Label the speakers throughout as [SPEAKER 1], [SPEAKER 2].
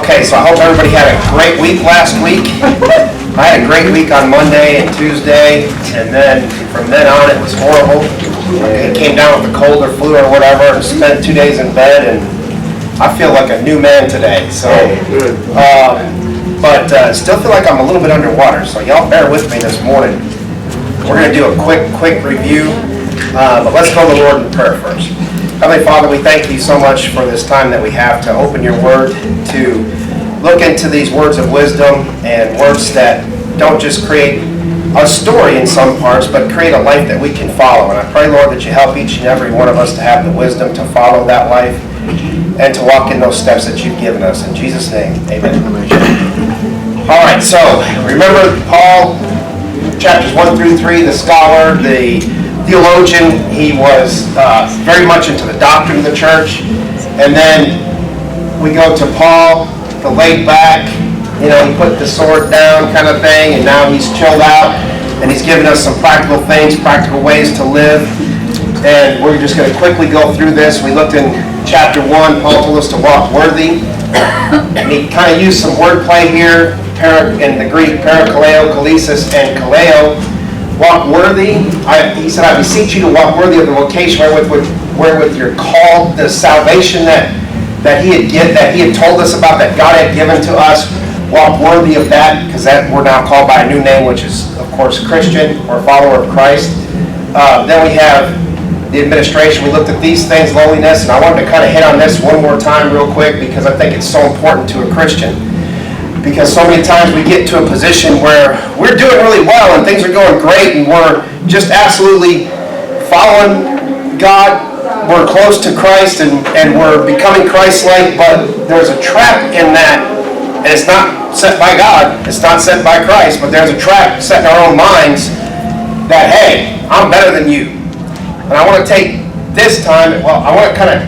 [SPEAKER 1] Okay, so I hope everybody had a great week last week. I had a great week on Monday and Tuesday, and then from then on it was horrible. It came down with a cold or flu or whatever, and spent 2 days in bed, and I feel like a new man today. So, but still feel like I'm a little bit underwater, so y'all bear with me this morning. We're going to do a quick review, but let's go to the Lord in prayer first. Heavenly Father, we thank you so much for this time that we have to open your word, to look into these words of wisdom and words that don't just create a story in some parts, but create a life that we can follow. And I pray, Lord, that you help each and every one of us to have the wisdom to follow that life and to walk in those steps that you've given us. In Jesus' name, amen. All right, so remember Paul, chapters 1 through 3, the scholar, the theologian. He was very much into the doctrine of the church. And then we go to Paul, the laid back, he put the sword down kind of thing, and now he's chilled out, and he's given us some practical things, practical ways to live. And we're just going to quickly go through this. We looked in chapter 1, Paul told us to walk worthy. And he kind of used some wordplay here, in the Greek, parakaleo, kalesis, and kaleo. Walk worthy. He said, I beseech you to walk worthy of the vocation wherewith you're called, the salvation that he had told us about, that God had given to us. Walk worthy of that, because that we're now called by a new name, which is, of course, Christian or follower of Christ. Then we have the administration. We looked at these things, lowliness, and I wanted to kind of hit on this one more time real quick, because I think it's so important to a Christian. Because so many times we get to a position where we're doing really well and things are going great and we're just absolutely following God. We're close to Christ and we're becoming Christ-like, but there's a trap in that, and it's not set by God, it's not set by Christ, but there's a trap set in our own minds that, hey, I'm better than you. And I want to take this time, I want to kind of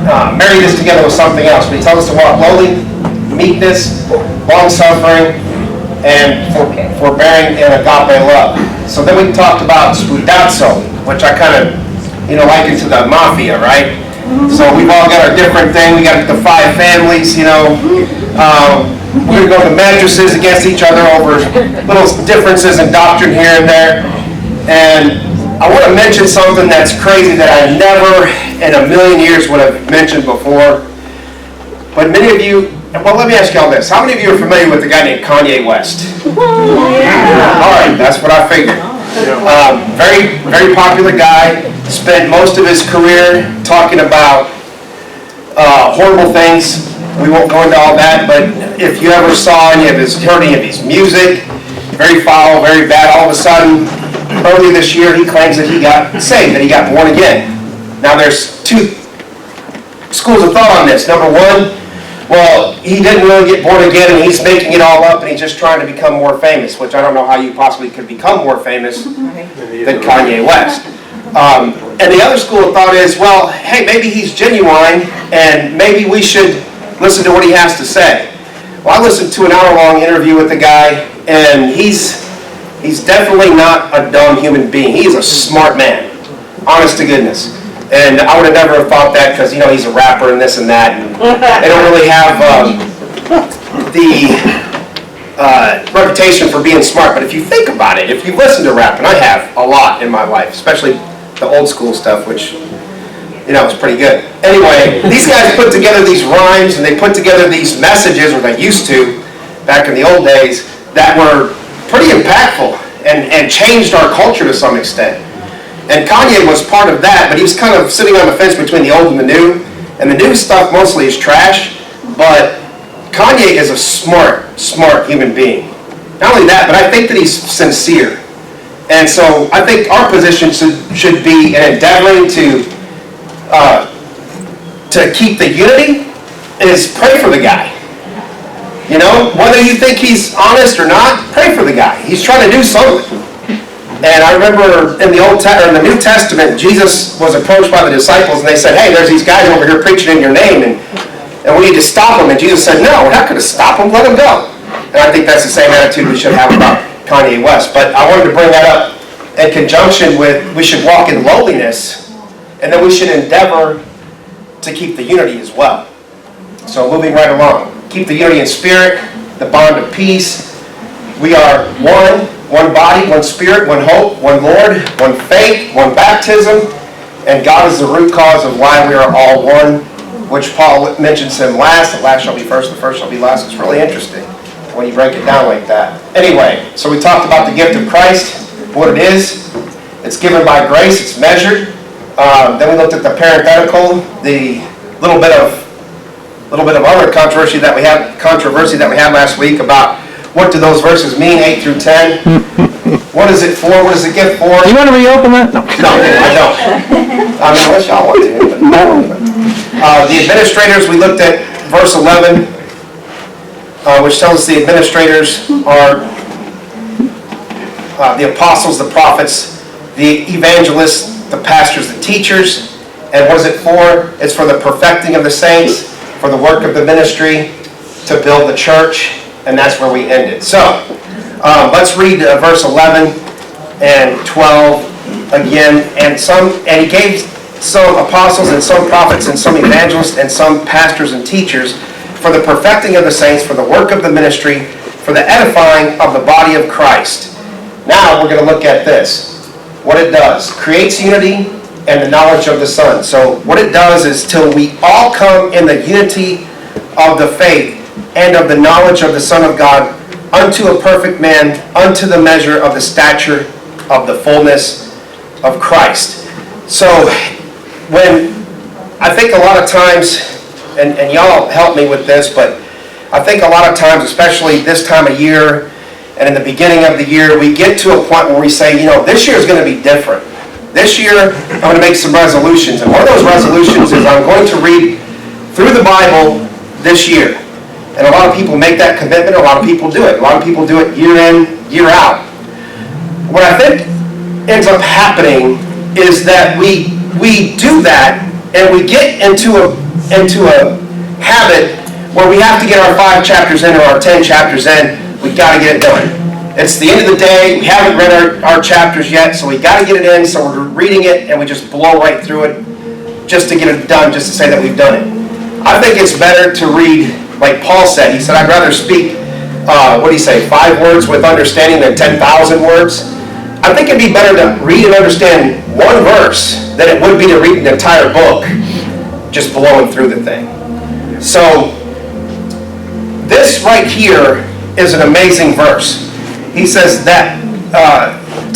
[SPEAKER 1] marry this together with something else. He tells us to walk lowly, meekness, long-suffering, and forbearing in agape love. So then we talked about spudazzo, which I kind of, liken to the mafia, right? So we've all got our different thing. We got the 5 families, we're going to go to mattresses against each other over little differences in doctrine here and there. And I want to mention something that's crazy that I never in a million years would have mentioned before. But many of you, let me ask y'all this. How many of you are familiar with a guy named Kanye West? Yeah. All right, that's what I figured. Very, very popular guy. Spent most of his career talking about horrible things. We won't go into all that, but if you ever saw heard any of his music, very foul, very bad. All of a sudden, early this year, he claims that he got saved, that he got born again. Now, there's 2 schools of thought on this. Number one, well, he didn't really get born again, and he's making it all up, and he's just trying to become more famous, which I don't know how you possibly could become more famous than Kanye West. And the other school of thought is, well, hey, maybe he's genuine, and maybe we should listen to what he has to say. Well, I listened to an hour-long interview with the guy, and he's definitely not a dumb human being. He is a smart man, honest to goodness. And I would have never thought that, because he's a rapper and this and that. And they don't really have the reputation for being smart. But if you think about it, if you listen to rap, and I have a lot in my life, especially the old school stuff, which is pretty good. Anyway, these guys put together these rhymes and they put together these messages, or they used to, back in the old days, that were pretty impactful and changed our culture to some extent. And Kanye was part of that, but he was kind of sitting on the fence between the old and the new. And the new stuff mostly is trash, but Kanye is a smart human being. Not only that, but I think that he's sincere. And so I think our position should be in endeavoring to keep the unity is pray for the guy. Whether you think he's honest or not, pray for the guy. He's trying to do something. And I remember in the the New Testament, Jesus was approached by the disciples, and they said, hey, there's these guys over here preaching in your name, and we need to stop them. And Jesus said, no, we're not going to stop them. Let them go. And I think that's the same attitude we should have about Kanye West. But I wanted to bring that up in conjunction with we should walk in lowliness, and then we should endeavor to keep the unity as well. So moving right along. Keep the unity in spirit, the bond of peace. We are one body, one spirit, one hope, one Lord, one faith, one baptism, and God is the root cause of why we are all one, which Paul mentions him last. The last shall be first, the first shall be last. It's really interesting when you break it down like that. Anyway, so we talked about the gift of Christ, what it is. It's given by grace, it's measured. Then we looked at the parenthetical, the little bit of other controversy that we had last week about what do those verses mean, 8 through 10. What is it for? What is the gift for?
[SPEAKER 2] You want to reopen that? No,
[SPEAKER 1] I don't. I mean, unless y'all want to. But no. The administrators, we looked at verse 11, which tells us the administrators are the apostles, the prophets, the evangelists, the pastors, the teachers. And what is it for? It's for the perfecting of the saints, for the work of the ministry, to build the church, and that's where we ended. So, let's read verse 11 and 12 again. And he gave some apostles and some prophets and some evangelists and some pastors and teachers for the perfecting of the saints, for the work of the ministry, for the edifying of the body of Christ. Now we're going to look at this. What it does. Creates unity and the knowledge of the Son. So what it does is till we all come in the unity of the faith and of the knowledge of the Son of God, unto a perfect man, unto the measure of the stature of the fullness of Christ. So when I think a lot of times, and y'all help me with this, but I think a lot of times, especially this time of year and in the beginning of the year, we get to a point where we say, this year is going to be different. This year, I'm going to make some resolutions. And one of those resolutions is I'm going to read through the Bible this year. And a lot of people make that commitment. A lot of people do it. A lot of people do it year in, year out. What I think ends up happening is that we do that and we get into a habit where we have to get our 5 chapters in or our 10 chapters in. We got to get it done. It's the end of the day. We haven't read our chapters yet, so we got to get it in. So we're reading it and we just blow right through it just to get it done, just to say that we've done it. I think it's better to read, like Paul said. He said, I'd rather speak, 5 words with understanding than 10,000 words. I think it'd be better to read and understand one verse than it would be to read an entire book just blowing through the thing. So this right here is an amazing verse. He says that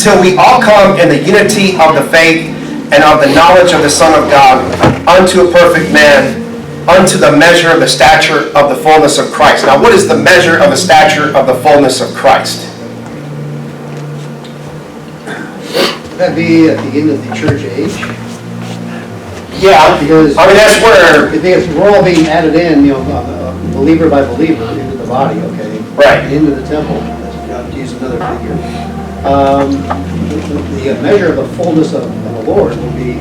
[SPEAKER 1] till we all come in the unity of the faith and of the knowledge of the Son of God, unto a perfect man, unto the measure of the stature of the fullness of Christ. Now, what is the measure of the stature of the fullness of Christ?
[SPEAKER 3] That'd be at the end of the church age.
[SPEAKER 1] Yeah,
[SPEAKER 3] because
[SPEAKER 1] that's where...
[SPEAKER 3] Because we're all being added in, believer by believer, into the body, okay?
[SPEAKER 1] Right.
[SPEAKER 3] Into the temple, to use another figure. The measure of the fullness of the Lord will be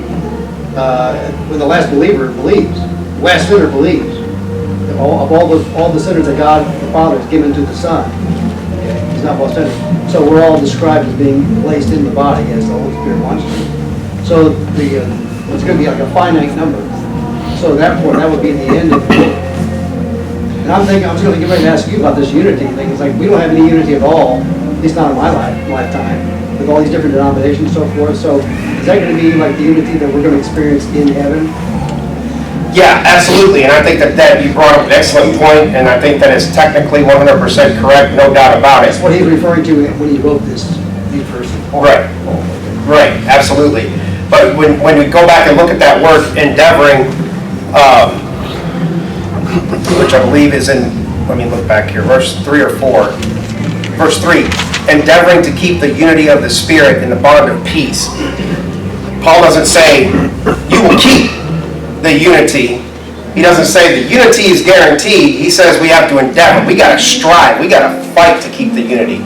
[SPEAKER 3] when the last believer believes, the last sinner believes. All the sinners that God the Father has given to the Son. Okay? He's not one sinner. So we're all described as being placed in the body as the Holy Spirit wants to. So it's going to be like a finite number. So therefore, that would be the end of it. And I'm thinking, I was going to get ready to ask you about this unity thing. It's like we don't have any unity at all, at least not in my lifetime, with all these different denominations and so forth. So is that going to be like the unity that we're going to experience in heaven?
[SPEAKER 1] Yeah, absolutely. And I think that you brought up an excellent point, and I think that is technically 100% correct, no doubt about it.
[SPEAKER 3] That's what he's referring to when he wrote these verses.
[SPEAKER 1] Right. Right, absolutely. But when we go back and look at that word endeavoring, which I believe is in, let me look back here, verse 3 or 4. Verse 3, endeavoring to keep the unity of the Spirit in the bond of peace. Paul doesn't say, you will keep the unity. He doesn't say the unity is guaranteed. He says we have to endeavor. We got to strive. We got to fight to keep the unity.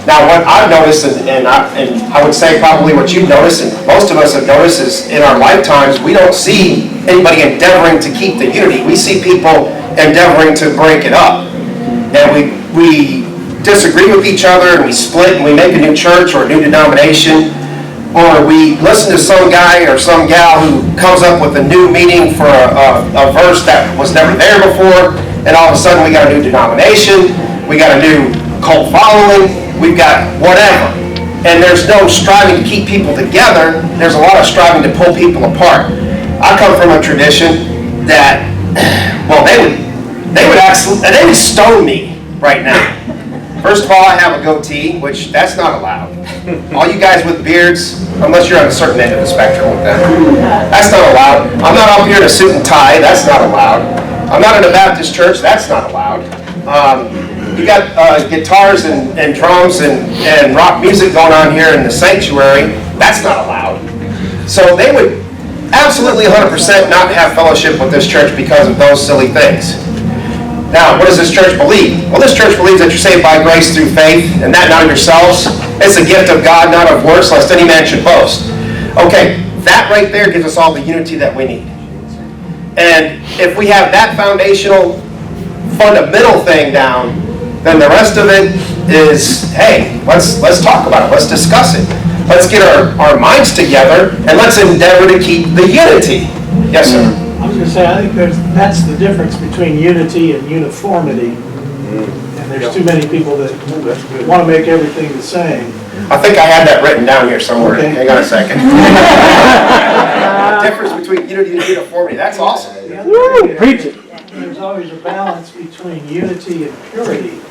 [SPEAKER 1] Now, what I've noticed, and I would say probably what you've noticed, and most of us have noticed, is in our lifetimes, we don't see anybody endeavoring to keep the unity. We see people endeavoring to break it up. And we disagree with each other, and we split, and we make a new church or a new denomination. or we listen to some guy or some gal who comes up with a new meaning for a verse that was never there before, and all of a sudden we got a new denomination, we got a new cult following, we've got whatever. And there's no striving to keep people together, there's a lot of striving to pull people apart. I come from a tradition that, well, they would stone me right now. First of all, I have a goatee, which that's not allowed. All you guys with beards, unless you're on a certain end of the spectrum with that, that's not allowed. I'm not up here in a suit and tie, that's not allowed. I'm not in a Baptist church, that's not allowed. You got guitars and drums and rock music going on here in the sanctuary, that's not allowed. So they would absolutely 100% not have fellowship with this church because of those silly things. Now, what does this church believe? Well, this church believes that you're saved by grace through faith, and that not of yourselves. It's a gift of God, not of works, lest any man should boast. Okay, that right there gives us all the unity that we need. And if we have that foundational, fundamental thing down, then the rest of it is, hey, let's talk about it, let's discuss it. Let's get our minds together, and let's endeavor to keep the unity. Yes, sir?
[SPEAKER 2] I was going to say, I think that's the difference between unity and uniformity. And there's too many people that want to make everything the same.
[SPEAKER 1] I think I had that written down here somewhere.
[SPEAKER 2] Okay.
[SPEAKER 1] Hang on a second. The difference between unity and uniformity. That's awesome.
[SPEAKER 2] Preach it. There's always a balance between unity and purity.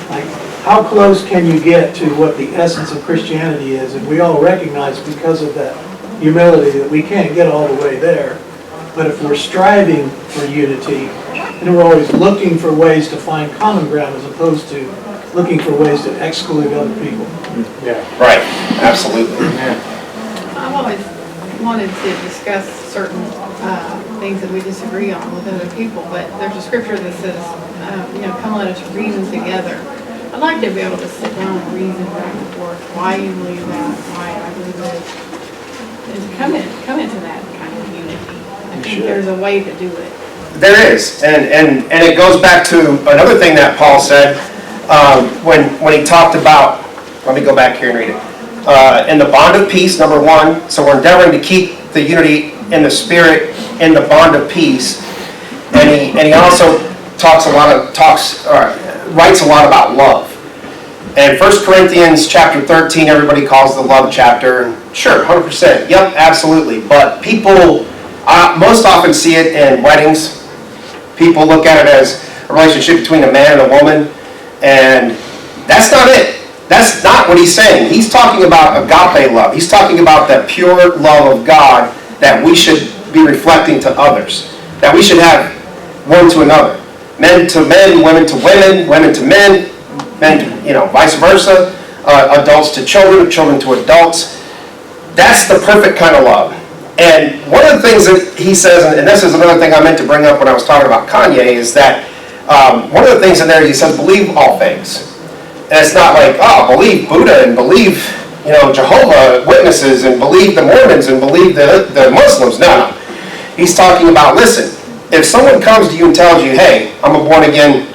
[SPEAKER 2] Like, how close can you get to what the essence of Christianity is? And we all recognize because of that humility that we can't get all the way there. But if we're striving for unity, and we're always looking for ways to find common ground as opposed to looking for ways to exclude other people.
[SPEAKER 1] Yeah. Right. Absolutely.
[SPEAKER 4] I've always wanted to discuss certain things that we disagree on with other people, but there's a scripture that says, come let us reason together. I'd like to be able to sit down and reason back and forth why you believe that, why I believe this, and come into that kind of unity. I think there's a way to do it.
[SPEAKER 1] There is, and it goes back to another thing that Paul said when he talked about. Let me go back here and read it. In the bond of peace, number one. So we're endeavoring to keep the unity in the spirit in the bond of peace, and he also writes a lot about love. And 1 Corinthians chapter 13, everybody calls the love chapter. Sure, 100%. Yep, absolutely. But people most often see it in weddings. People look at it as a relationship between a man and a woman, and that's not it. That's not what he's saying. He's talking about agape love. He's talking about that pure love of God that we should be reflecting to others, that we should have one to another. Men to men, women to women, women to men, vice versa, adults to children, children to adults. That's the perfect kind of love. And one of the things that he says, and this is another thing I meant to bring up when I was talking about Kanye, is that one of the things in there, he says, believe all things. And it's not like, believe Buddha and believe, Jehovah Witnesses and believe the Mormons and believe the Muslims. No. He's talking about, listen, if someone comes to you and tells you, hey, I'm a born-again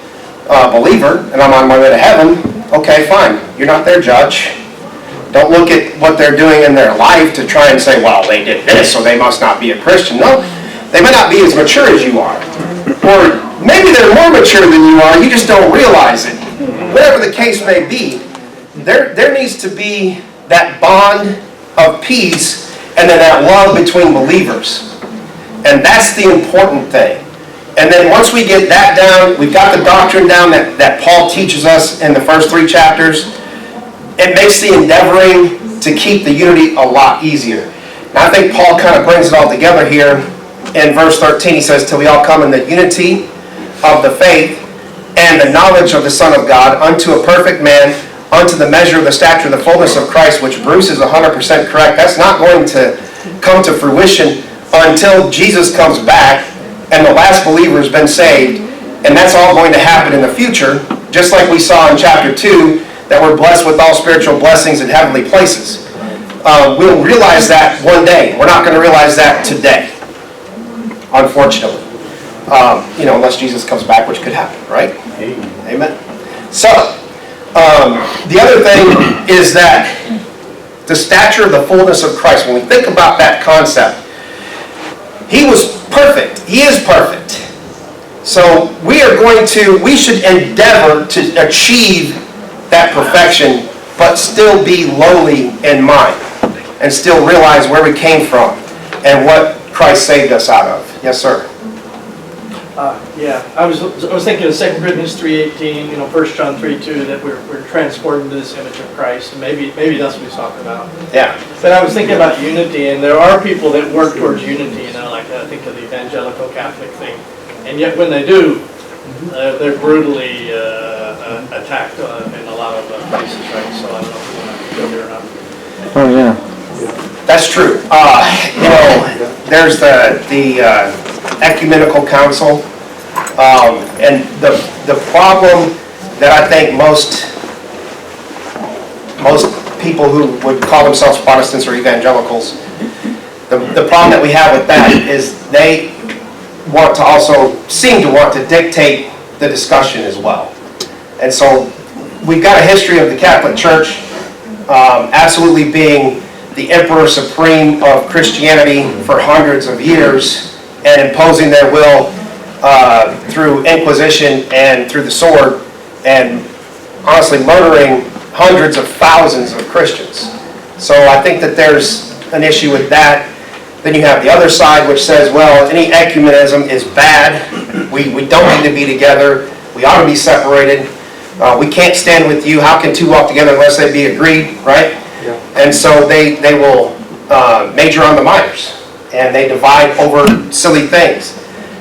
[SPEAKER 1] believer and I'm on my way to heaven, okay, fine. You're not their judge. Don't look at what they're doing in their life to try and say, well, they did this, so they must not be a Christian. No, they may not be as mature as you are. Or maybe they're more mature than you are, you just don't realize it. Whatever the case may be, there needs to be that bond of peace and then that love between believers. And that's the important thing. And then once we get that down, we've got the doctrine down that Paul teaches us in the first 3 chapters, it makes the endeavoring to keep the unity a lot easier. Now I think Paul kind of brings it all together here in verse 13. He says, till we all come in the unity of the faith and the knowledge of the Son of God, unto a perfect man, unto the measure of the stature of the fullness of Christ, which Bruce is 100% correct. That's not going to come to fruition until Jesus comes back and the last believer has been saved. And that's all going to happen in the future, just like we saw in chapter 2, that we're blessed with all spiritual blessings in heavenly places. We'll realize that one day. We're not going to realize that today, unfortunately. Unless Jesus comes back, which could happen, right? Amen. So, the other thing is that the stature of the fullness of Christ. When we think about that concept, he was perfect. He is perfect. So we should endeavor to achieve that perfection, but still be lowly in mind and still realize where we came from and what Christ saved us out of. Yes, sir.
[SPEAKER 5] Yeah, I was thinking of 2 Corinthians 3:18, 1 John 3:2, that we're transformed into this image of Christ, and maybe that's what he's talking about.
[SPEAKER 1] Yeah.
[SPEAKER 5] But I was thinking about unity, and there are people that work towards unity, like I think of the evangelical Catholic thing, and yet when they do, they're brutally attacked in a lot of places, right? So I don't know if you want to go there or not.
[SPEAKER 6] Oh, yeah.
[SPEAKER 1] That's true. There's the ecumenical council, and the problem that I think most people who would call themselves Protestants or evangelicals, the problem that we have with that is they seem to want to dictate the discussion as well. And so we've got a history of the Catholic Church absolutely being the emperor supreme of Christianity for hundreds of years and imposing their will through Inquisition and through the sword, and honestly murdering hundreds of thousands of Christians. So I think that there's an issue with that. Then you have the other side, which says, well, any ecumenism is bad. We don't need to be together. We ought to be separated. We can't stand with you. How can two walk together unless they be agreed, right? Yeah. And so they will major on the minors, and they divide over silly things.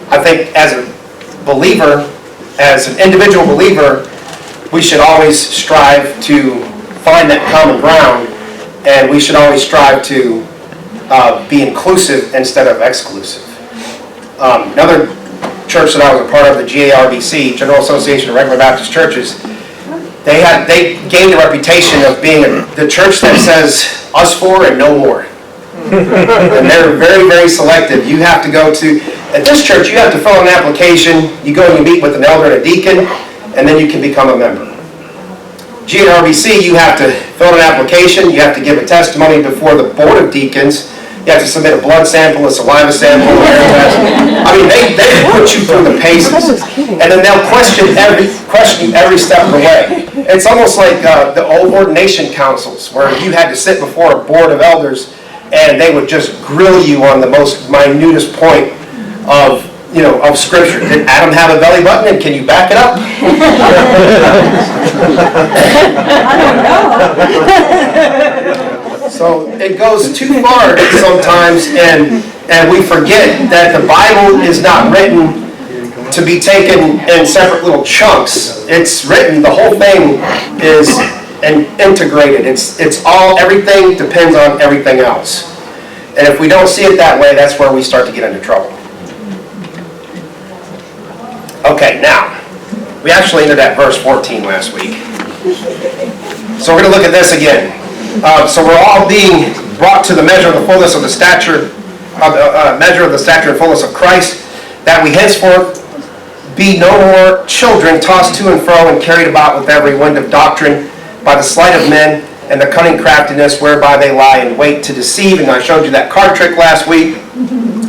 [SPEAKER 1] I think as a believer, as an individual believer, we should always strive to find that common ground, and we should always strive to be inclusive instead of exclusive. Another church that I was a part of, the GARBC, General Association of Regular Baptist Churches, they gained a reputation of being the church that says us for and no more. And they're very, very selective. You have to go to, at this church, you have to fill out an application, you go and you meet with an elder and a deacon, and then you can become a member. GARBC, you have to fill out an application, you have to give a testimony before the board of deacons, you have to submit a blood sample, a saliva sample, a hair test. I mean, they put you through the paces, and then they'll question you every step of the way. It's almost like the old ordination councils, where you had to sit before a board of elders, and they would just grill you on the most minutest point of Scripture. Did Adam have a belly button, and can you back it up?
[SPEAKER 7] I don't know.
[SPEAKER 1] So it goes too far sometimes, and we forget that the Bible is not written to be taken in separate little chunks. It's written, the whole thing is integrated. It's all, everything depends on everything else. And if we don't see it that way, that's where we start to get into trouble. Okay, now, we actually ended at verse 14 last week. So we're going to look at this again. So we're all being brought to the measure of the fullness of the stature, measure of the stature and fullness of Christ, that we henceforth be no more children tossed to and fro and carried about with every wind of doctrine by the sleight of men and the cunning craftiness whereby they lie in wait to deceive. And I showed you that card trick last week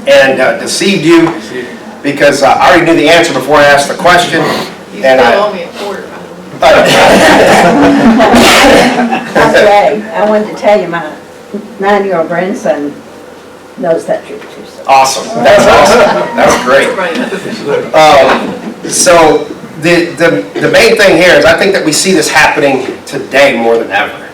[SPEAKER 1] and deceived you because I already knew the answer before I asked the question.
[SPEAKER 4] You still owe me a quarter.
[SPEAKER 7] Ray, I wanted to tell you my 9-year-old grandson knows that truth too. So.
[SPEAKER 1] Awesome. That's awesome. That's great. So the main thing here is I think that we see this happening today more than ever.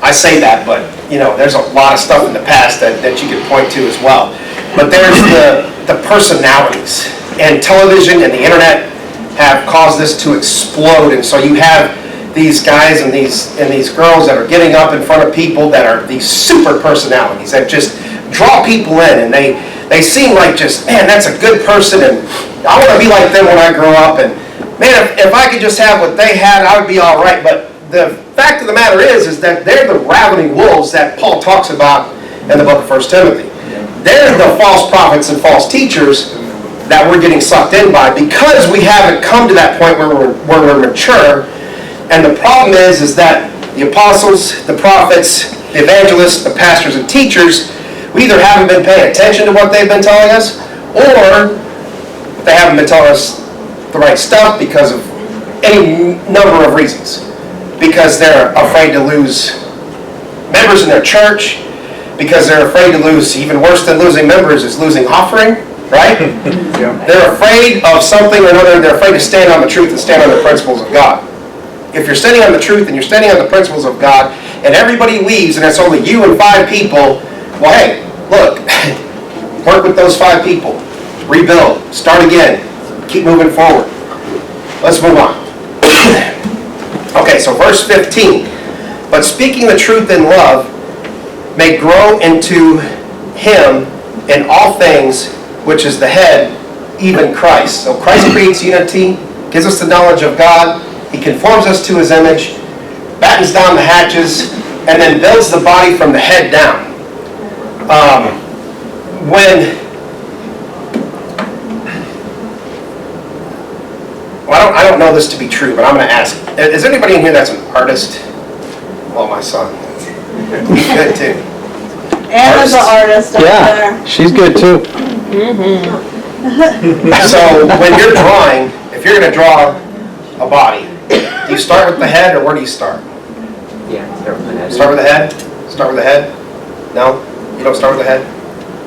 [SPEAKER 1] I say that, but there's a lot of stuff in the past that you could point to as well. But there's the personalities, and television and the internet have caused this to explode. And so you have these guys and these girls that are getting up in front of people that are these super personalities that just draw people in, and they seem like just, man, that's a good person, and I want to be like them when I grow up, and man, if I could just have what they had, I would be all right. But the fact of the matter is that they're the ravening wolves that Paul talks about in the book of 1 Timothy. They're the false prophets and false teachers that we're getting sucked in by because we haven't come to that point where we're mature. And the problem is that the apostles, the prophets, the evangelists, the pastors, and teachers, we either haven't been paying attention to what they've been telling us, or they haven't been telling us the right stuff because of any number of reasons. Because they're afraid to lose members in their church, because they're afraid to lose, even worse than losing members is losing offering, right? They're afraid of something or another. They're afraid to stand on the truth and stand on the principles of God. If you're standing on the truth and you're standing on the principles of God, and everybody leaves and it's only you and 5 people, well, hey, look, work with those 5 people. Rebuild. Start again. Keep moving forward. Let's move on. Okay, so verse 15. But speaking the truth in love may grow into him in all things, which is the head, even Christ. So Christ creates unity, gives us the knowledge of God, he conforms us to his image, battens down the hatches, and then builds the body from the head down. I don't know this to be true, but I'm going to ask. Is anybody in here that's an artist? Well, my son. He's good too.
[SPEAKER 7] Anna's an artist up there.
[SPEAKER 6] Yeah, she's good too.
[SPEAKER 1] So when you're drawing, if you're going to draw a body, do you start with the head, or where do you start?
[SPEAKER 6] Yeah, start with the head.
[SPEAKER 1] Start with the head? Start with the head? No? You don't start with the head?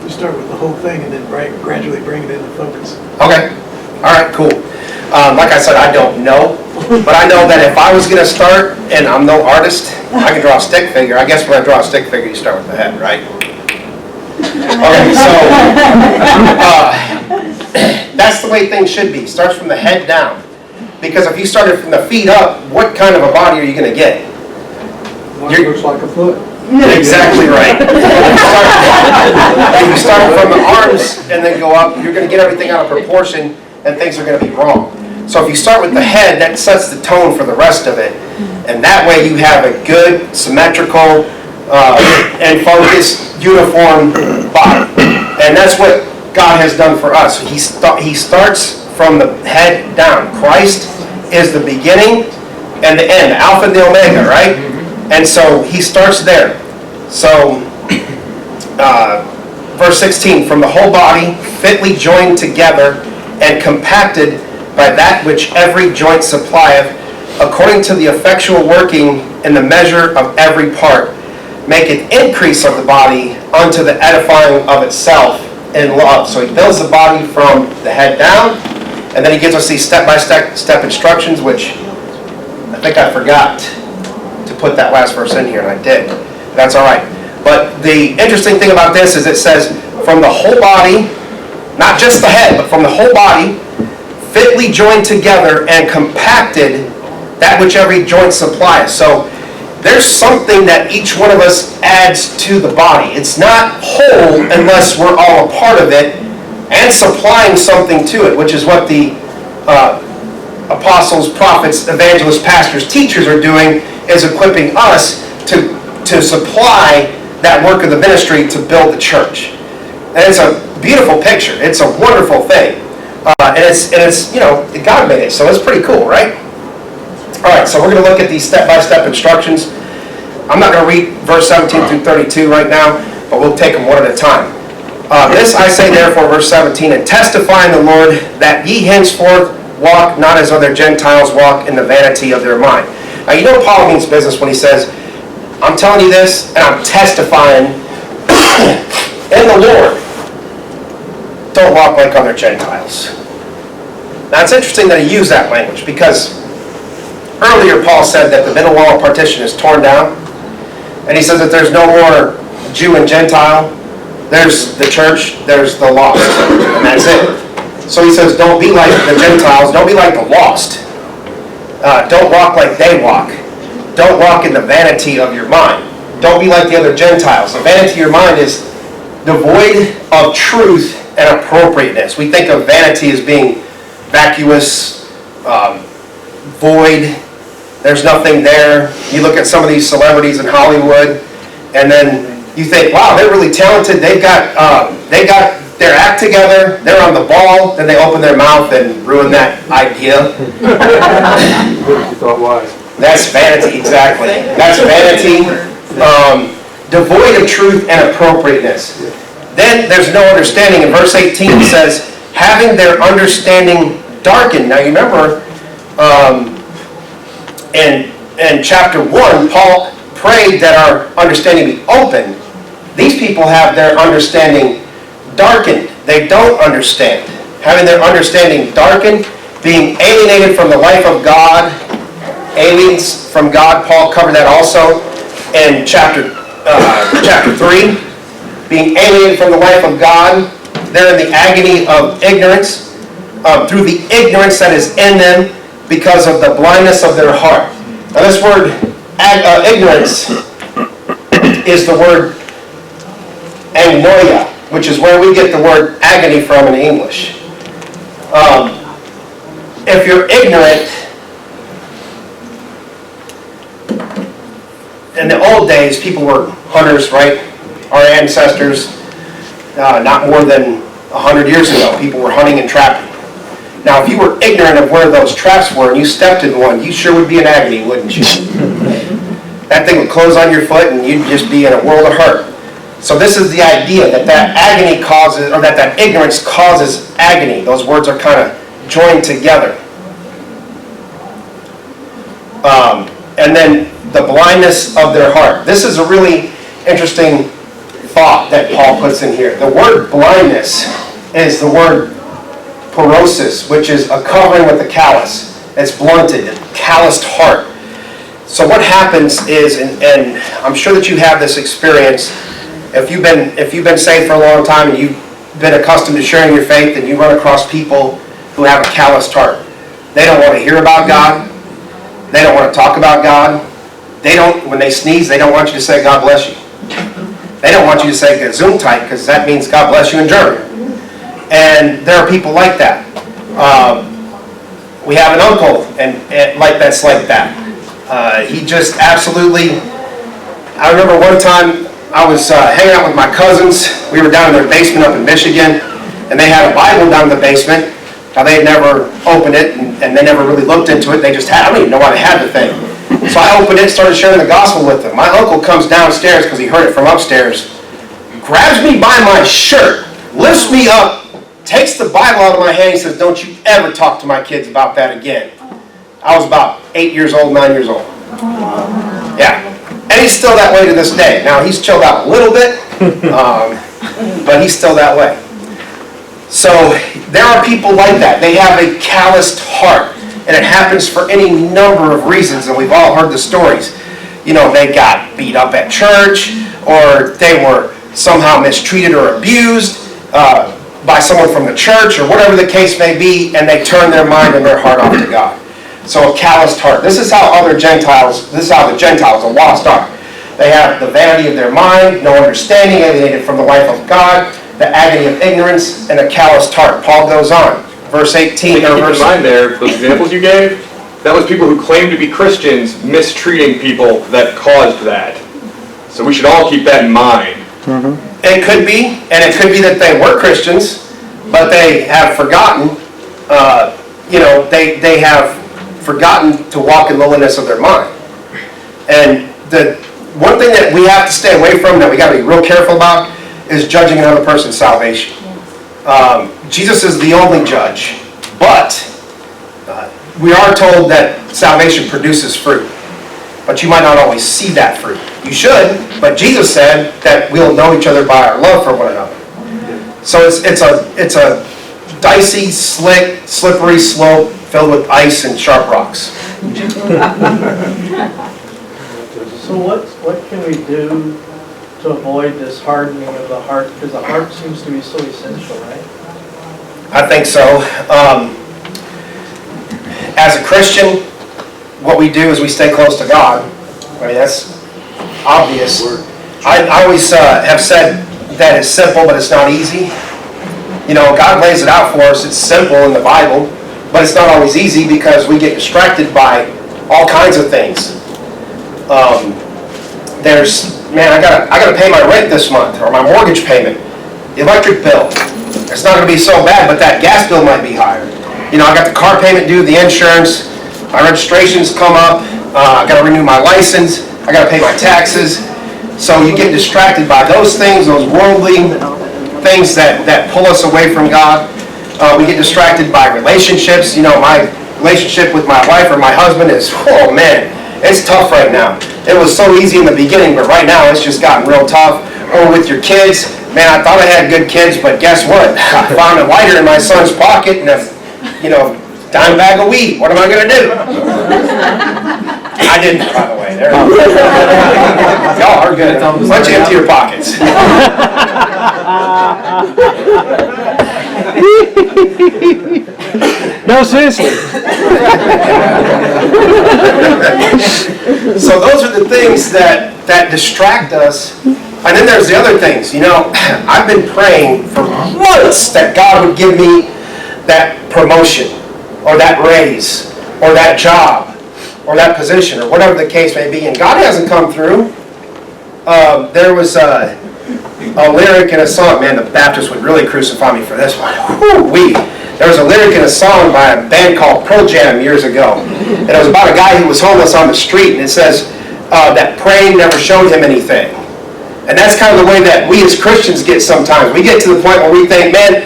[SPEAKER 2] You start with the whole thing and then gradually bring it into focus.
[SPEAKER 1] Okay. All right, cool. Like I said, I don't know, but I know that if I was going to start, and I'm no artist, I can draw a stick figure. I guess when I draw a stick figure, you start with the head, right? Okay, so that's the way things should be. Starts from the head down. Because if you started from the feet up, what kind of a body are you going to get?
[SPEAKER 3] One looks like a foot.
[SPEAKER 1] Exactly right. If you start from the arms and then go up, you're going to get everything out of proportion, and things are going to be wrong. So if you start with the head, that sets the tone for the rest of it. And that way you have a good, symmetrical, and focused, uniform body. And that's what God has done for us. He starts from the head down. Christ is the beginning and the end, Alpha and the Omega, right? And so he starts there. So, verse 16, from the whole body, fitly joined together and compacted by that which every joint supplieth, according to the effectual working in the measure of every part, maketh increase of the body unto the edifying of itself in love. So he builds the body from the head down, and then he gives us these step-by-step instructions, which I think I forgot to put that last verse in here, and I did. That's all right. But the interesting thing about this is it says, from the whole body, not just the head, but from the whole body, fitly joined together and compacted that which every joint supplies. So there's something that each one of us adds to the body. It's not whole unless we're all a part of it and supplying something to it, which is what the apostles, prophets, evangelists, pastors, teachers are doing, is equipping us to supply that work of the ministry to build the church. And it's a beautiful picture. It's a wonderful thing. And it's God made it, so it's pretty cool, right? All right, so we're going to look at these step-by-step instructions. I'm not going to read verse 17 through 32 right now, but we'll take them one at a time. This I say therefore, verse 17, and testify in the Lord that ye henceforth walk not as other Gentiles walk in the vanity of their mind. Now you know Paul means business when he says, I'm telling you this, and I'm testifying in the Lord. Don't walk like other Gentiles. Now it's interesting that he used that language, because earlier Paul said that the middle wall of partition is torn down, and he says that there's no more Jew and Gentile. There's the church, there's the lost, and that's it. So he says, don't be like the Gentiles, don't be like the lost. Don't walk like they walk. Don't walk in the vanity of your mind. Don't be like the other Gentiles. The vanity of your mind is devoid of truth and appropriateness. We think of vanity as being vacuous, void. There's nothing there. You look at some of these celebrities in Hollywood, and then you think, wow, they're really talented. They got their act together. They're on the ball. Then they open their mouth and ruin that idea.
[SPEAKER 6] You thought wise.
[SPEAKER 1] That's vanity, exactly. That's vanity. devoid of truth and appropriateness. Then there's no understanding. In verse 18 it says, having their understanding darkened. Now you remember in chapter 1, Paul prayed that our understanding be opened. These people have their understanding darkened. They don't understand. Having their understanding darkened, being alienated from the life of God, aliens from God. Paul covered that also in chapter 3. Being alienated from the life of God. They're in the agony of ignorance, through the ignorance that is in them because of the blindness of their heart. Now this word ignorance is the word agnoia, which is where we get the word agony from in English. If you're ignorant, in the old days, people were hunters, right? Our ancestors, not more than 100 years ago, people were hunting and trapping. Now, if you were ignorant of where those traps were and you stepped in one, you sure would be in agony, wouldn't you? That thing would close on your foot and you'd just be in a world of hurt. So this is the idea that agony causes, or that ignorance causes agony. Those words are kind of joined together. And then the blindness of their heart. This is a really interesting thought that Paul puts in here. The word blindness is the word porosis, which is a covering with a callus. It's blunted, a calloused heart. So what happens is, and I'm sure that you have this experience, if you've been saved for a long time and you've been accustomed to sharing your faith and you run across people who have a calloused heart. They don't want to hear about God. They don't want to talk about God. When they sneeze, they don't want you to say God bless you. They don't want you to say Gesundheit, because that means God bless you in German. And there are people like that. We have an uncle that's like that. He just absolutely, I remember one time I was hanging out with my cousins. We were down in their basement up in Michigan, and they had a Bible down in the basement. Now they had never opened it, and they never really looked into it. They just had, I don't even know why they had the thing. So I opened it, started sharing the gospel with them. My uncle comes downstairs because he heard it from upstairs, grabs me by my shirt, lifts me up, takes the Bible out of my hand, and says, "Don't you ever talk to my kids about that again." I was about 8 years old, 9 years old. Yeah. And he's still that way to this day. Now, he's chilled out a little bit, but he's still that way. So, there are people like that. They have a calloused heart. And it happens for any number of reasons, and we've all heard the stories. You know, they got beat up at church, or they were somehow mistreated or abused by someone from the church, or whatever the case may be, and they turn their mind and their heart off to God. So a calloused heart. This is how the Gentiles, the lost are. They have the vanity of their mind, no understanding, alienated from the life of God, the agony of ignorance, and a calloused heart. Paul goes on. Verse 18.
[SPEAKER 8] Keep in mind there, those examples you gave, that was people who claimed to be Christians mistreating people that caused that. So we should all keep that in mind.
[SPEAKER 1] It could be, and it could be that they were Christians, but they have forgotten, they have forgotten to walk in lowliness of their mind. And the one thing that we have to stay away from, that we got to be real careful about, is judging another person's salvation. Jesus is the only judge, but we are told that salvation produces fruit. But you might not always see that fruit. You should, but Jesus said that we'll know each other by our love for one another. So it's a dicey, slick, slippery slope filled with ice and sharp rocks.
[SPEAKER 2] So what can we do to avoid this hardening of the heart? Because the heart seems to be so essential, right?
[SPEAKER 1] I think so. As a Christian, what we do is we stay close to God. I mean, that's obvious. I always have said that it's simple, but it's not easy. You know, God lays it out for us. It's simple in the Bible, but it's not always easy because we get distracted by all kinds of things. I gotta pay my rent this month, or my mortgage payment, the electric bill. It's not going to be so bad, but that gas bill might be higher. You know, I got the car payment due, the insurance, my registration's come up, I got to renew my license, I got to pay my taxes. So you get distracted by those things, those worldly things that pull us away from God. We get distracted by relationships. You know, my relationship with my wife or my husband is, oh man, it's tough right now. It was so easy in the beginning, but right now it's just gotten real tough. Or with your kids, man, I thought I had good kids, but guess what? I found a lighter in my son's pocket and a, dime bag of weed. What am I going to do? I didn't, by the way. Y'all are good. Let you empty your pockets.
[SPEAKER 6] No, seriously.
[SPEAKER 1] So those are the things that distract us. And then there's the other things. I've been praying for months that God would give me that promotion, or that raise, or that job, or that position, or whatever the case may be, and God hasn't come through. There was a lyric in a song, man, the Baptists would really crucify me for this one. Whew-wee. There was a lyric in a song by a band called Pearl Jam years ago, and it was about a guy who was homeless on the street, and it says that praying never showed him anything. And that's kind of the way that we as Christians get sometimes. We get to the point where we think, man,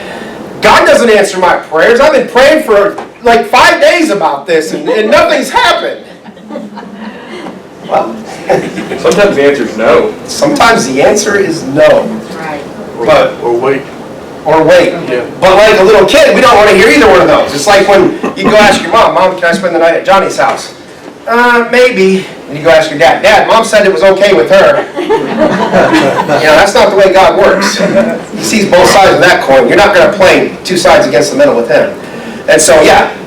[SPEAKER 1] God doesn't answer my prayers. I've been praying for like 5 days about this, and nothing's happened. Well,
[SPEAKER 8] Sometimes the answer is no.
[SPEAKER 1] sometimes the answer is no.
[SPEAKER 7] Right.
[SPEAKER 1] But
[SPEAKER 5] Or wait.
[SPEAKER 1] or wait.
[SPEAKER 5] Yeah.
[SPEAKER 1] But like a little kid, we don't want to hear either one of those. It's like when you go ask your mom, can I spend the night at Johnny's house? Maybe. And you go ask your dad, Mom said it was okay with her. That's not the way God works. He sees both sides of that coin. You're not going to play two sides against the middle with him. And so,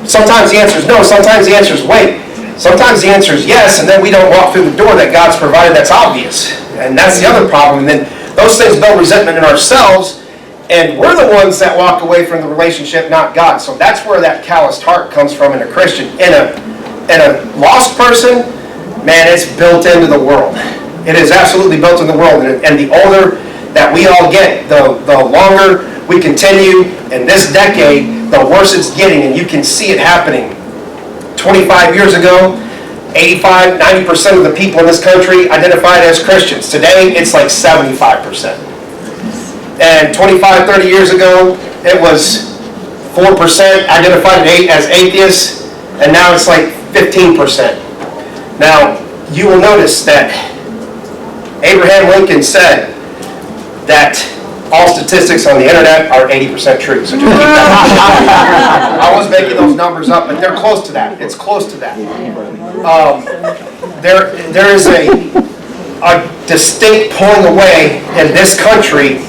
[SPEAKER 1] sometimes the answer is no, sometimes the answer is wait. Sometimes the answer is yes, and then we don't walk through the door that God's provided that's obvious. And that's the other problem. And then those things build resentment in ourselves, and we're the ones that walk away from the relationship, not God. So that's where that calloused heart comes from in a Christian. In a lost person, man, it's built into the world. It is absolutely built into the world. And the older that we all get, the longer we continue in this decade, the worse it's getting, and you can see it happening. 25 years ago, 85, 90% of the people in this country identified as Christians. Today, it's like 75%. And 25, 30 years ago, it was 4% identified as atheists, and now it's like 15%. Now, you will notice that Abraham Lincoln said that all statistics on the internet are 80% true. So just keep that. I was making those numbers up, but they're close to that. It's close to that. There is a distinct pulling away in this country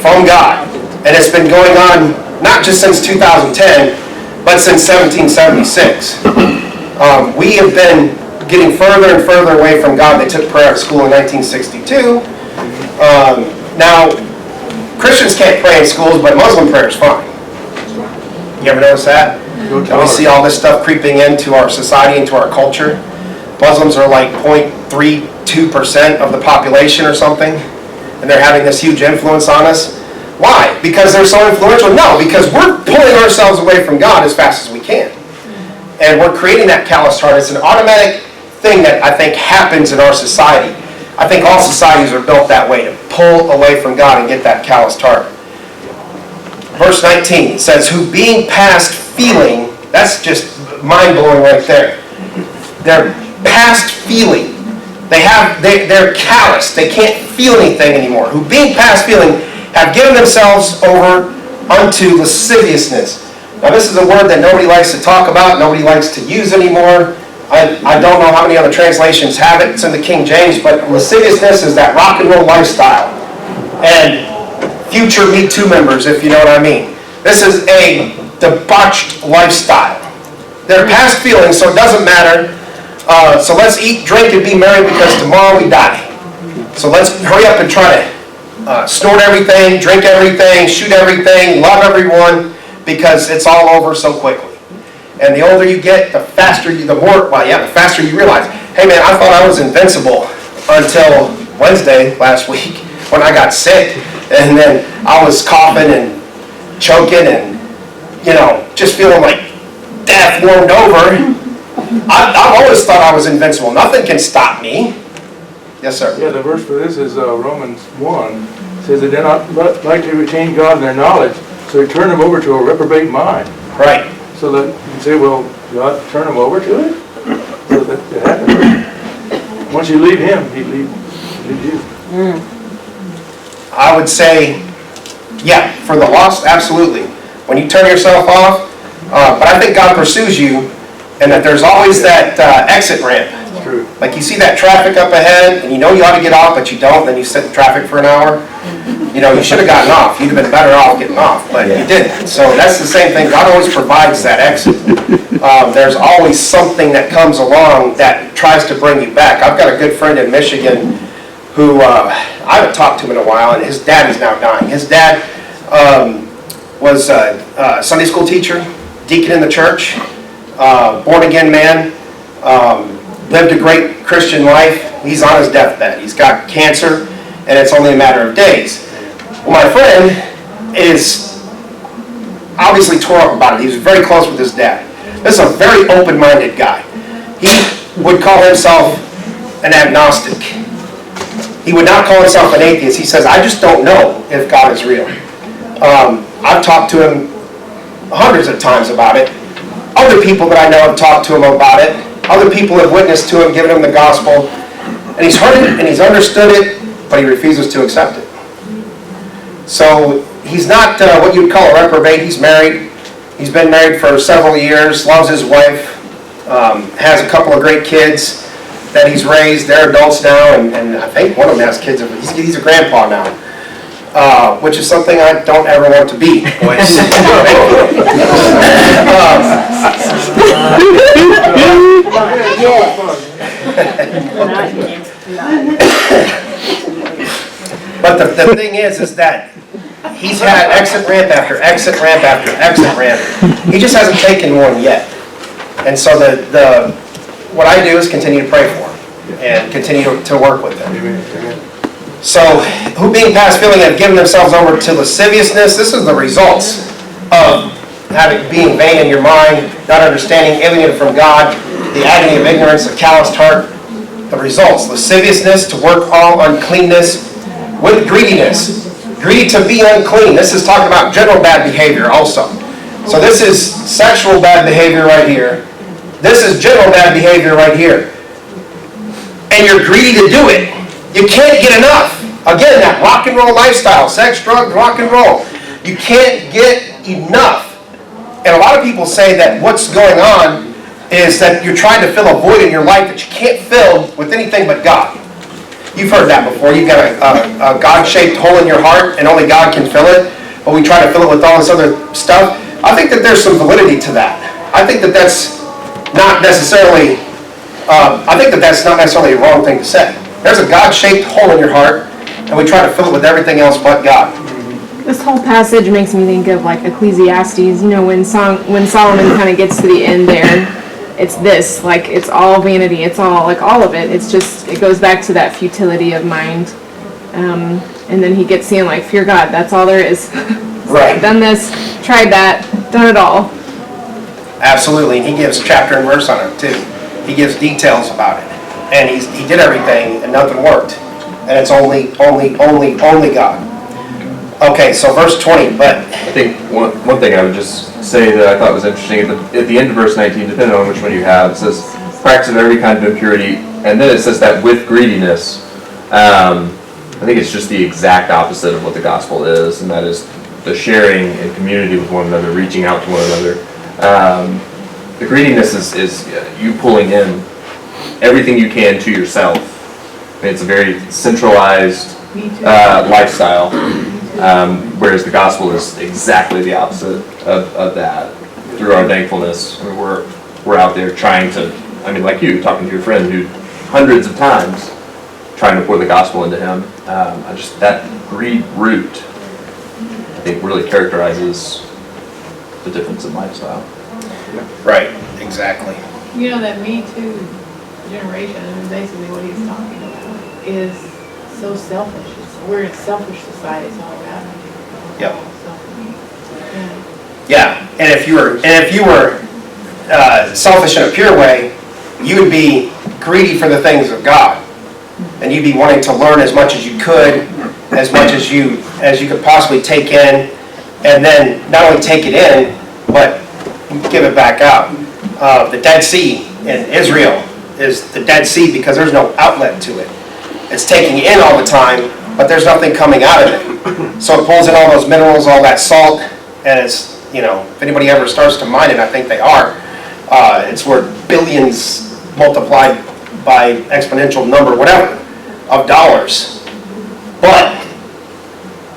[SPEAKER 1] from God, and it's been going on not just since 2010, but since 1776. We have been getting further and further away from God. They took prayer out of school in 1962. Now, Christians can't pray in schools, but Muslim prayer is fine. You ever notice that? And we see all this stuff creeping into our society, into our culture. Muslims are like 0.32% of the population or something, and they're having this huge influence on us. Why? Because they're so influential? No, because we're pulling ourselves away from God as fast as we can. And we're creating that callous heart. It's an automatic thing that I think happens in our society. I think all societies are built that way, to pull away from God and get that calloused heart. Verse 19 says, who being past feeling, that's just mind-blowing right there. They're past feeling. They're callous. They can't feel anything anymore. Who being past feeling have given themselves over unto lasciviousness. Now this is a word that nobody likes to talk about, nobody likes to use anymore. I don't know how many other translations have it. It's in the King James, but lasciviousness is that rock and roll lifestyle. And future Me Too members, if you know what I mean. This is a debauched lifestyle. They're past feelings, so it doesn't matter. So let's eat, drink, and be merry because tomorrow we die. So let's hurry up and try to snort everything, drink everything, shoot everything, love everyone, because it's all over so quickly. And the older you get, the faster you realize, hey man, I thought I was invincible until Wednesday last week when I got sick, and then I was coughing and choking and, just feeling like death warmed over. I've always thought I was invincible. Nothing can stop me. Yes, sir.
[SPEAKER 9] Yeah, the verse for this is Romans 1. Says that they're not like to retain God in their knowledge, so they turn them over to a reprobate mind.
[SPEAKER 1] Right.
[SPEAKER 9] So that you can say, well, God turn them over to it? So that it happens. Once you leave Him, He leaves you.
[SPEAKER 1] I would say, yeah, for the lost, absolutely. When you turn yourself off, but I think God pursues you, and that there's always that exit ramp.
[SPEAKER 9] True.
[SPEAKER 1] Like you see that traffic up ahead, and you know you ought to get off, but you don't, then you sit in traffic for an hour. You know, you should have gotten off. You'd have been better off getting off, but you didn't. So that's the same thing. God always provides that exit. There's always something that comes along that tries to bring you back. I've got a good friend in Michigan who I haven't talked to him in a while, and his dad is now dying. His dad was a Sunday school teacher, deacon in the church, born-again man, lived a great Christian life. He's on his deathbed. He's got cancer, and it's only a matter of days. Well, my friend is obviously tore up about it. He was very close with his dad. This is a very open-minded guy. He would call himself an agnostic. He would not call himself an atheist. He says, I just don't know if God is real. I've talked to him hundreds of times about it. Other people that I know have talked to him about it. Other people have witnessed to him, given him the gospel. And he's heard it and he's understood it, but he refuses to accept it. So he's not what you'd call a reprobate. He's married. He's been married for several years, loves his wife, has a couple of great kids that he's raised. They're adults now, and I think one of them has kids. He's a grandpa now, which is something I don't ever want to be. But the thing is that he's had exit ramp after exit ramp after exit ramp. He just hasn't taken one yet. And so what I do is continue to pray for him and continue to work with him. So, who being past feeling have given themselves over to lasciviousness, this is the results of being vain in your mind, not understanding, alienated from God, the agony of ignorance, a calloused heart. The results: lasciviousness, to work all uncleanness, with greediness. Greedy to be unclean. This is talking about general bad behavior also. So this is sexual bad behavior right here. This is general bad behavior right here. And you're greedy to do it. You can't get enough. Again, that rock and roll lifestyle, sex, drugs, rock and roll. You can't get enough. And a lot of people say that what's going on is that you're trying to fill a void in your life that you can't fill with anything but God. You've heard that before. You've got a God-shaped hole in your heart and only God can fill it. But we try to fill it with all this other stuff. I think that there's some validity to that. I think that that's not necessarily a wrong thing to say. There's a God-shaped hole in your heart, and we try to fill it with everything else but God.
[SPEAKER 10] This whole passage makes me think of like Ecclesiastes, you know, when Solomon kind of gets to the end there, it's this, like it's all vanity, it's all, like all of it, it's just, it goes back to that futility of mind. And then he gets saying like, fear God, that's all there is.
[SPEAKER 1] Right.
[SPEAKER 10] Done this, tried that, done it all.
[SPEAKER 1] Absolutely, and he gives chapter and verse on it too. He gives details about it. And he did everything and nothing worked. And it's only God. Okay, so verse 20, but...
[SPEAKER 8] I think one thing I would just say that I thought was interesting, at the end of verse 19, depending on which one you have, it says, practice of every kind of impurity, and then it says that with greediness. I think it's just the exact opposite of what the gospel is, and that is the sharing and community with one another, reaching out to one another. The greediness is you pulling in everything you can to yourself. I mean, it's a very centralized lifestyle, whereas the gospel is exactly the opposite of that. Through our thankfulness, we're out there trying to, I mean, like you, talking to your friend who hundreds of times trying to pour the gospel into him. That greed root, I think, really characterizes the difference in lifestyle.
[SPEAKER 1] Right, exactly.
[SPEAKER 4] You know, that Me Too generation, and basically what he's talking about, is so selfish. We're in a selfish society, it's all about it.
[SPEAKER 1] Yep.
[SPEAKER 4] So,
[SPEAKER 1] Yeah, and if you were selfish in a pure way, you would be greedy for the things of God. and you'd be wanting to learn as much as you could, as much as you could possibly take in, and then not only take it in, but give it back out. The Dead Sea in Israel is the Dead Sea because there's no outlet to it. It's taking in all the time, but there's nothing coming out of it. So it pulls in all those minerals, all that salt, and it's, if anybody ever starts to mine it, I think they are, it's worth billions multiplied by exponential number, whatever, of dollars. But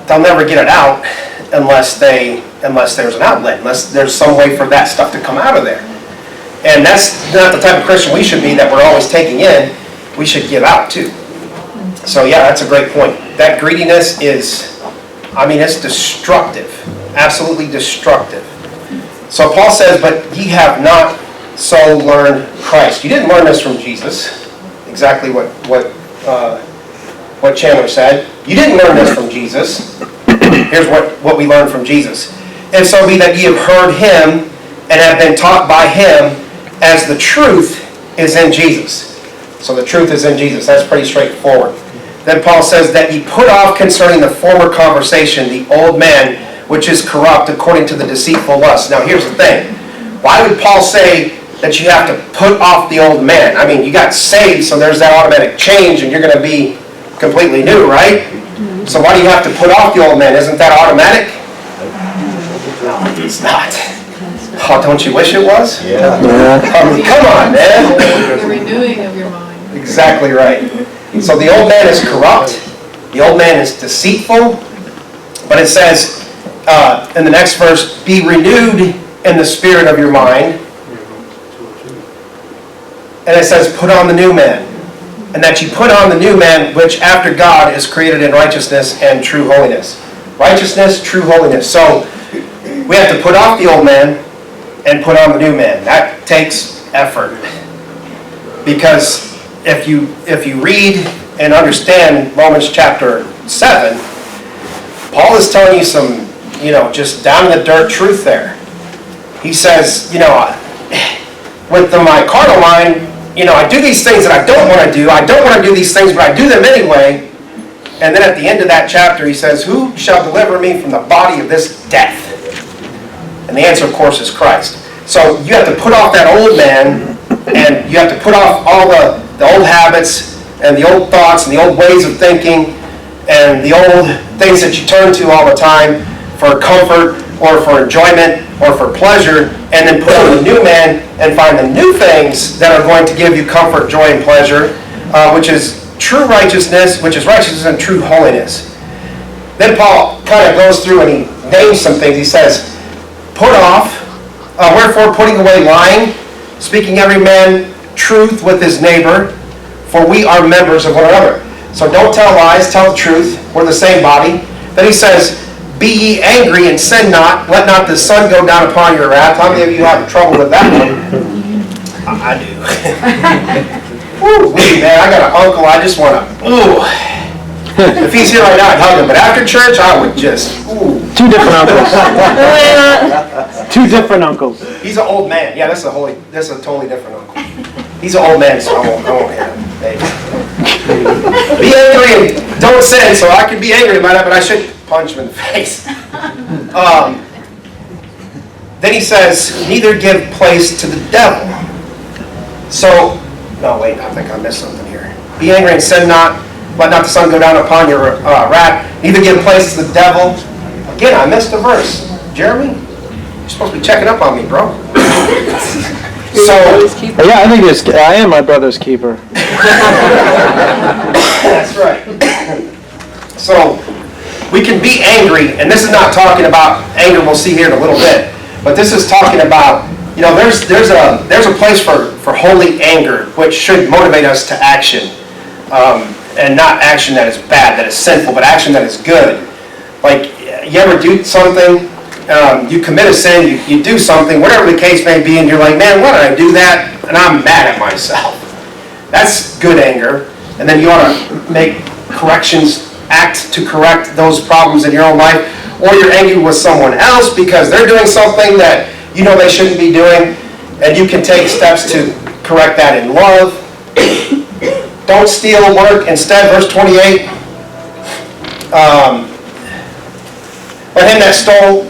[SPEAKER 1] they'll never get it out unless there's an outlet, unless there's some way for that stuff to come out of there. And that's not the type of Christian we should be, that we're always taking in. We should give out too. So yeah, that's a great point. That greediness is, it's destructive, absolutely destructive. So Paul says, but ye have not so learned Christ. You didn't learn this from Jesus. Exactly what Chandler said. You didn't learn this from Jesus. Here's what we learned from Jesus. And so be that ye have heard him and have been taught by him, as the truth is in Jesus. So the truth is in Jesus. That's pretty straightforward. Then Paul says that ye put off concerning the former conversation the old man, which is corrupt according to the deceitful lust. Now here's the thing. Why would Paul say that you have to put off the old man? You got saved, so there's that automatic change, and you're going to be completely new, right? So why do you have to put off the old man? Isn't that automatic? No, it's not. Oh, don't you wish it was?
[SPEAKER 9] Yeah.
[SPEAKER 1] Come on, man.
[SPEAKER 4] The renewing of your mind.
[SPEAKER 1] Exactly right. So the old man is corrupt. The old man is deceitful. But it says in the next verse, be renewed in the spirit of your mind. And it says, put on the new man. And that you put on the new man, which after God is created in righteousness and true holiness. Righteousness, true holiness. So we have to put off the old man and put on the new man. That takes effort. Because if you read and understand Romans chapter 7, Paul is telling you some, just down in the dirt truth there. He says, with my carnal mind, I do these things that I don't want to do. I don't want to do these things, but I do them anyway. And then at the end of that chapter, he says, who shall deliver me from the body of this death? And the answer, of course, is Christ. So you have to put off that old man, and you have to put off all the old habits, and the old thoughts, and the old ways of thinking, and the old things that you turn to all the time for comfort, or for enjoyment, or for pleasure, and then put on the new man and find the new things that are going to give you comfort, joy, and pleasure, which is true righteousness, which is righteousness and true holiness. Then Paul kind of goes through and he names some things. He says, put off, wherefore putting away lying, speaking every man truth with his neighbor, for we are members of one another. So don't tell lies, tell the truth. We're the same body. Then he says, be ye angry and sin not. Let not the sun go down upon your wrath. How many of you have trouble with that one? I do. Woo, man, I got an uncle. I just want to, If he's here right now, I'd hug him. But after church, I would just,
[SPEAKER 6] Two different uncles. Two different uncles.
[SPEAKER 1] He's an old man. Yeah, that's a totally different uncle. He's an old man, so I won't hit him. Hey. Be angry and don't sin, so I can be angry about it, but I shouldn't punch him in the face. Then he says, neither give place to the devil. So, no, wait, I think I missed something here. Be angry and sin not. Let not the sun go down upon your wrath. Neither give place to the devil. Again, I missed a verse. Jeremy, you're supposed to be checking up on me, bro. So,
[SPEAKER 6] Yeah, I am my brother's keeper.
[SPEAKER 1] that's right. So, we can be angry, and this is not talking about anger we'll see here in a little bit, but this is talking about, there's a place for holy anger, which should motivate us to action. And not action that is bad, that is sinful, but action that is good. Like, you ever do something, you commit a sin, you do something, whatever the case may be, and you're like, man, why did I do that? And I'm mad at myself. That's good anger. And then you ought to make corrections, act to correct those problems in your own life. Or you're angry with someone else because they're doing something that you know they shouldn't be doing, and you can take steps to correct that in love. Don't steal, work. Instead, verse 28, let him that stole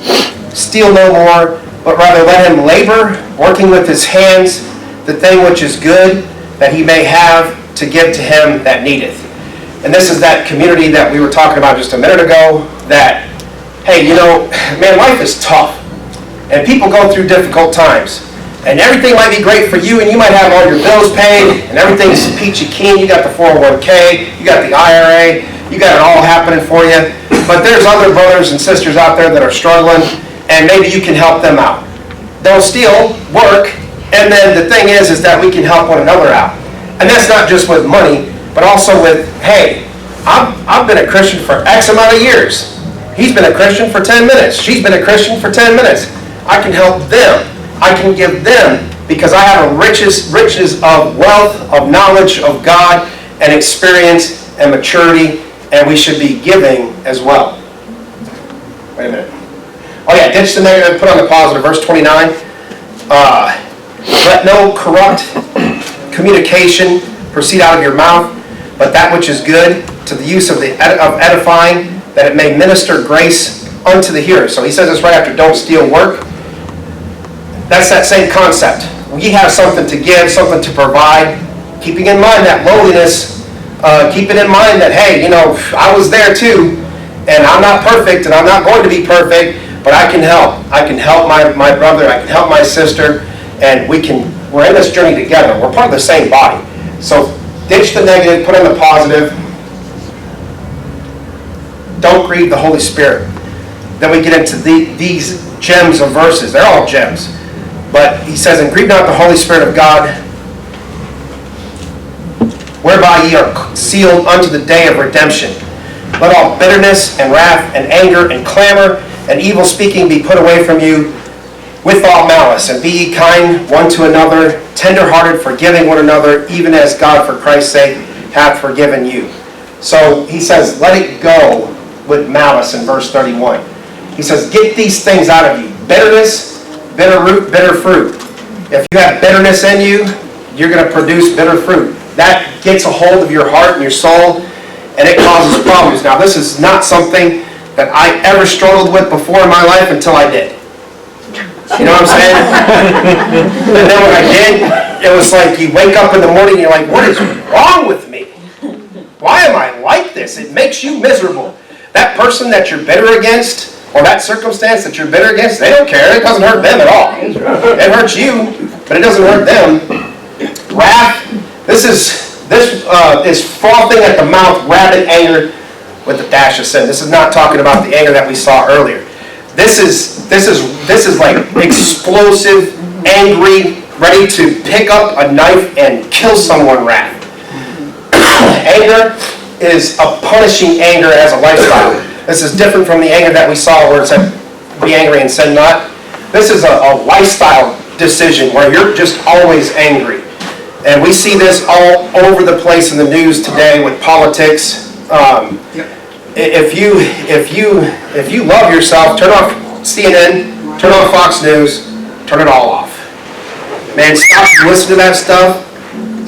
[SPEAKER 1] steal no more, but rather let him labor, working with his hands, the thing which is good, that he may have to give to him that needeth. And this is that community that we were talking about just a minute ago, that, hey, you know, man, life is tough. And people go through difficult times. And everything might be great for you, and you might have all your bills paid, and everything's peachy keen. You got the 401k, you got the IRA, you got it all happening for you. But there's other brothers and sisters out there that are struggling, and maybe you can help them out. Don't steal, work, and then the thing is that we can help one another out. And that's not just with money, but also with, hey, I've been a Christian for X amount of years. He's been a Christian for 10 minutes. She's been a Christian for 10 minutes. I can help them. I can give them, because I have a riches of wealth, of knowledge of God, and experience, and maturity, and we should be giving as well. Wait a minute. Oh yeah, ditch the negative, put on the positive. Verse 29. Let no corrupt communication proceed out of your mouth, but that which is good, to the use of edifying, that it may minister grace unto the hearer. So he says this right after don't steal, work. That's that same concept. We have something to give, something to provide, keeping in mind that lowliness, keeping in mind that, hey, you know, I was there too, and I'm not perfect, and I'm not going to be perfect, but I can help. I can help my brother, I can help my sister, and we're in this journey together. We're part of the same body. So ditch the negative, put in the positive. Don't grieve the Holy Spirit. Then we get into these gems of verses. They're all gems. But he says, and grieve not the Holy Spirit of God, whereby ye are sealed unto the day of redemption. Let all bitterness and wrath and anger and clamor and evil speaking be put away from you, with all malice. And be ye kind one to another, tender-hearted, forgiving one another, even as God for Christ's sake hath forgiven you. So he says, let it go with malice in verse 31. He says, get these things out of you. Bitterness, bitter root, bitter fruit. If you have bitterness in you, you're going to produce bitter fruit. That gets a hold of your heart and your soul, and it causes problems. Now, this is not something that I ever struggled with before in my life until I did. You know what I'm saying? And then when I did, it was like you wake up in the morning and you're like, what is wrong with me? Why am I like this? It makes you miserable. That person that you're bitter against, or that circumstance that you're bitter against, they don't care. It doesn't hurt them at all. It hurts you, but it doesn't hurt them. Wrath, this is frothing at the mouth, rabid anger with a dash of sin. This is not talking about the anger that we saw earlier. This is like explosive, angry, ready to pick up a knife and kill someone wrath. Anger is a punishing anger as a lifestyle. This is different from the anger that we saw where it said, be angry and sin not. This is a lifestyle decision where you're just always angry. And we see this all over the place in the news today with politics. If you love yourself, turn off CNN, turn on Fox News, turn it all off. Man, stop listening to that stuff.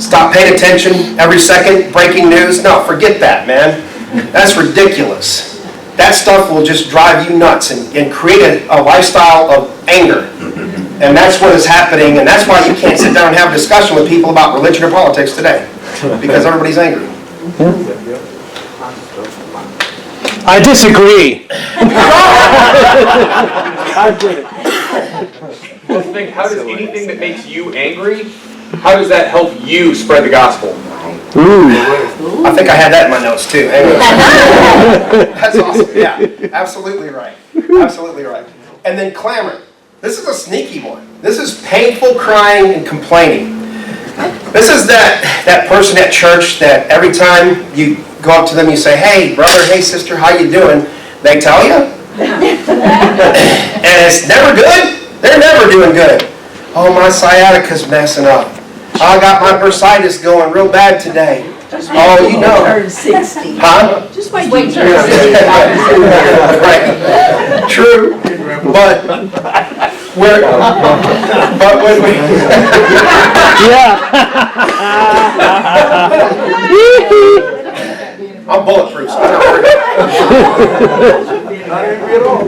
[SPEAKER 1] Stop paying attention every second, breaking news. No, forget that, man. That's ridiculous. That stuff will just drive you nuts and create a lifestyle of anger. And that's what is happening, and that's why you can't sit down and have a discussion with people about religion or politics today, because everybody's angry.
[SPEAKER 6] I disagree. I did it.
[SPEAKER 11] Well, think, how does anything that makes you angry, how does that help you spread the gospel?
[SPEAKER 6] Ooh.
[SPEAKER 1] I think I had that in my notes too. That's awesome. Yeah, absolutely right. Absolutely right. And then clamor. This is a sneaky one. This is painful crying and complaining. This is that person at church that every time you go up to them, you say, hey brother, hey sister, how you doing? They tell you. And it's never good. They're never doing good. Oh, my sciatica's messing up. I got my bursitis going real bad today. Oh, you know.
[SPEAKER 7] Turn 60.
[SPEAKER 1] Huh?
[SPEAKER 7] Just wait till you turn 60.
[SPEAKER 1] Right. True. But when we
[SPEAKER 6] Yeah.
[SPEAKER 1] I'm bulletproof, so I'm not worried.
[SPEAKER 9] Not angry at all.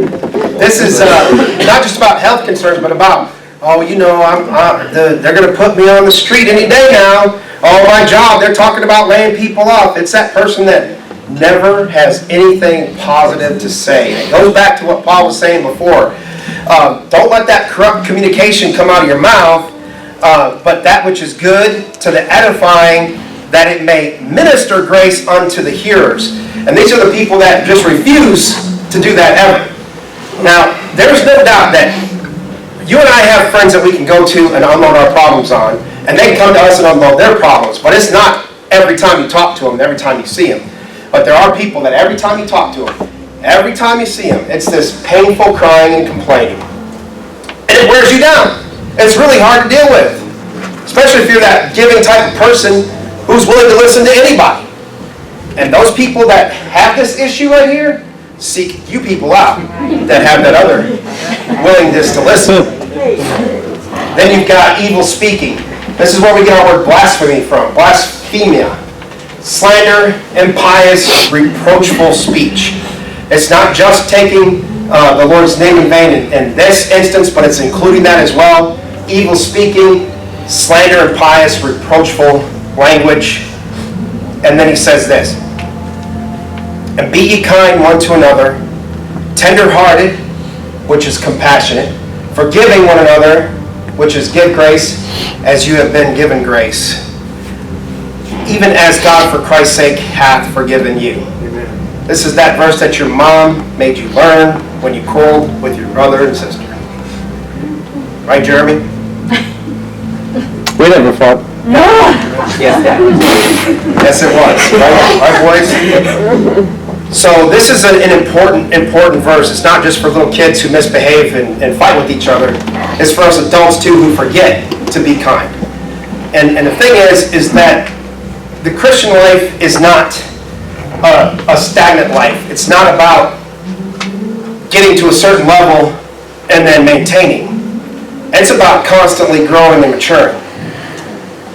[SPEAKER 1] This is not just about health concerns, but about, they're going to put me on the street any day now. Oh, my job, they're talking about laying people off. It's that person that never has anything positive to say. It goes back to what Paul was saying before. Don't let that corrupt communication come out of your mouth, but that which is good to the edifying, that it may minister grace unto the hearers. And these are the people that just refuse to do that ever. Now, there's no doubt that you and I have friends that we can go to and unload our problems on, and they can come to us and unload their problems, but it's not every time you talk to them, every time you see them. But there are people that every time you talk to them, every time you see them, it's this painful crying and complaining. And it wears you down. It's really hard to deal with, especially if you're that giving type of person who's willing to listen to anybody. And those people that have this issue right here, seek you people out that have that other willingness to listen. Then you've got evil speaking. This is where we get our word blasphemy from. Blasphemia. Slander, impious, reproachful speech. It's not just taking the Lord's name in vain in this instance, but it's including that as well. Evil speaking, slander, impious, reproachful language. And then he says this, and be ye kind one to another, tender-hearted, which is compassionate, forgiving one another, which is give grace, as you have been given grace. Even as God for Christ's sake hath forgiven you. Amen. This is that verse that your mom made you learn when you quarreled with your brother and sister. Right, Jeremy?
[SPEAKER 6] We never fought.
[SPEAKER 1] Yes, it was. Right, boys? So this is an important verse. It's not just for little kids who misbehave and fight with each other. It's for us adults too who forget to be kind. And the thing is that the Christian life is not a stagnant life. It's not about getting to a certain level and then maintaining. It's about constantly growing and maturing.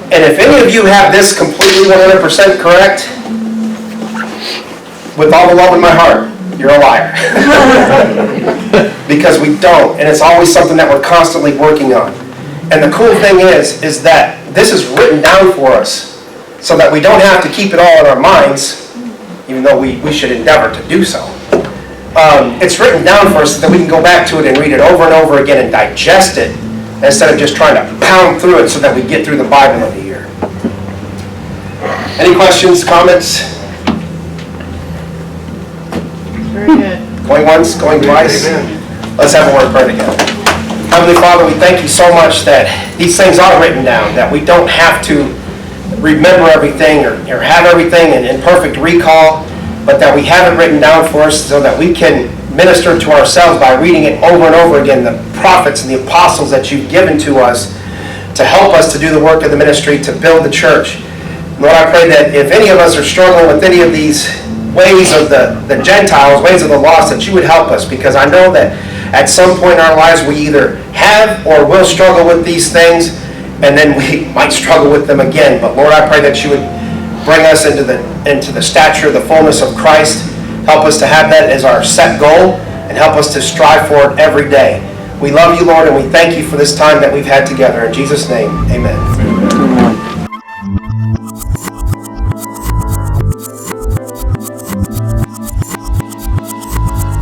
[SPEAKER 1] And if any of you have this completely 100% correct, with all the love in my heart, you're a liar. Because we don't, and it's always something that we're constantly working on. And the cool thing is that this is written down for us so that we don't have to keep it all in our minds, even though we should endeavor to do so. It's written down for us so that we can go back to it and read it over and over again and digest it, instead of just trying to pound through it so that we get through the Bible in a year. Any questions, comments?
[SPEAKER 4] Very good.
[SPEAKER 1] Going once, going twice? Let's have a word of prayer together. Heavenly Father, we thank you so much that these things are written down, that we don't have to remember everything or have everything in perfect recall, but that we have it written down for us so that we can minister to ourselves by reading it over and over again, the prophets and the apostles that you've given to us to help us to do the work of the ministry, to build the church. Lord, I pray that if any of us are struggling with any of these ways of the Gentiles, ways of the lost, that you would help us, because I know that at some point in our lives we either have or will struggle with these things, and then we might struggle with them again. But Lord, I pray that you would bring us into the stature, the fullness of Christ. Help us to have that as our set goal, and help us to strive for it every day. We love you, Lord, and we thank you for this time that we've had together. In Jesus' name, amen.